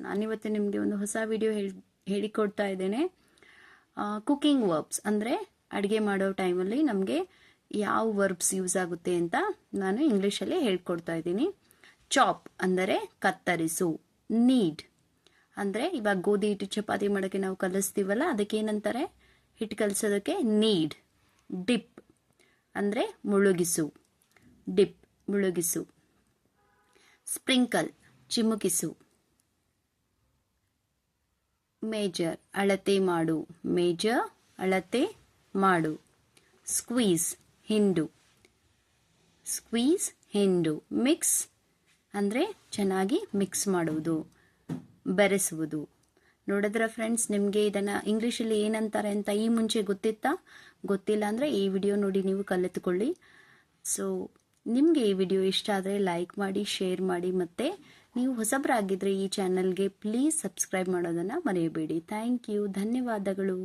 ನಾನಿವತ್ತು ನಿಮಗೆ ಒಂದು ಹೊಸ ವಿಡಿಯೋ ಹೇಳಿಕೊಡ್ತಾ ಇದ್ದೇನೆ. ಕುಕಿಂಗ್ ವರ್ಬ್ಸ್ ಅಂದರೆ ಅಡುಗೆ ಮಾಡೋ ಟೈಮಲ್ಲಿ ನಮಗೆ ಯಾವ ವರ್ಬ್ಸ್ ಯೂಸ್ ಆಗುತ್ತೆ ಅಂತ ನಾನು ಇಂಗ್ಲೀಷಲ್ಲಿ ಹೇಳ್ಕೊಡ್ತಾ ಇದ್ದೀನಿ. ಚಾಪ್ ಅಂದರೆ ಕತ್ತರಿಸು. ನೀಡ್ ಅಂದರೆ ಇವಾಗ ಗೋಧಿ ಹಿಟ್ಟು ಚಪಾತಿ ಮಾಡೋಕ್ಕೆ ನಾವು ಕಲಿಸ್ತೀವಲ್ಲ, ಅದಕ್ಕೆ ಏನಂತಾರೆ? ಹಿಟ್ಟು ಕಲಿಸೋದಕ್ಕೆ ನೀಡ್. ಡಿಪ್ ಅಂದರೆ ಮುಳುಗಿಸು. ಡಿಪ್ ಮುಳುಗಿಸು. ಸ್ಪ್ರಿಂಕಲ್ ಚಿಮುಕಿಸು. ಮೇಜರ್ ಅಳತೆ ಮಾಡು. ಮೇಜರ್ ಅಳತೆ ಮಾಡು. ಸ್ಕ್ವೀಸ್ ಹಿಂಡು. ಸ್ಕ್ವೀಸ್ ಹಿಂಡು. ಮಿಕ್ಸ್ ಅಂದರೆ ಚೆನ್ನಾಗಿ ಮಿಕ್ಸ್ ಮಾಡುವುದು, ಬೆರೆಸುವುದು. ನೋಡಿದ್ರ ಫ್ರೆಂಡ್ಸ್, ನಿಮಗೆ ಇದನ್ನು ಇಂಗ್ಲೀಷಲ್ಲಿ ಏನಂತಾರೆ ಅಂತ ಈ ಮುಂಚೆ ಗೊತ್ತಿತ್ತಾ? ಗೊತ್ತಿಲ್ಲ ಅಂದರೆ ಈ ವಿಡಿಯೋ ನೋಡಿ ನೀವು ಕಲಿತುಕೊಳ್ಳಿ. ಸೊ ನಿಮಗೆ ಈ ವಿಡಿಯೋ ಇಷ್ಟ ಆದರೆ ಲೈಕ್ ಮಾಡಿ, ಶೇರ್ ಮಾಡಿ, ಮತ್ತು ನೀವು ಹೊಸಬರಾಗಿದ್ದರೆ ಈ ಚಾನಲ್ಗೆ ಪ್ಲೀಸ್ ಸಬ್ಸ್ಕ್ರೈಬ್ ಮಾಡೋದನ್ನು ಮರೆಯಬೇಡಿ. Thank you. ಧನ್ಯವಾದಗಳು.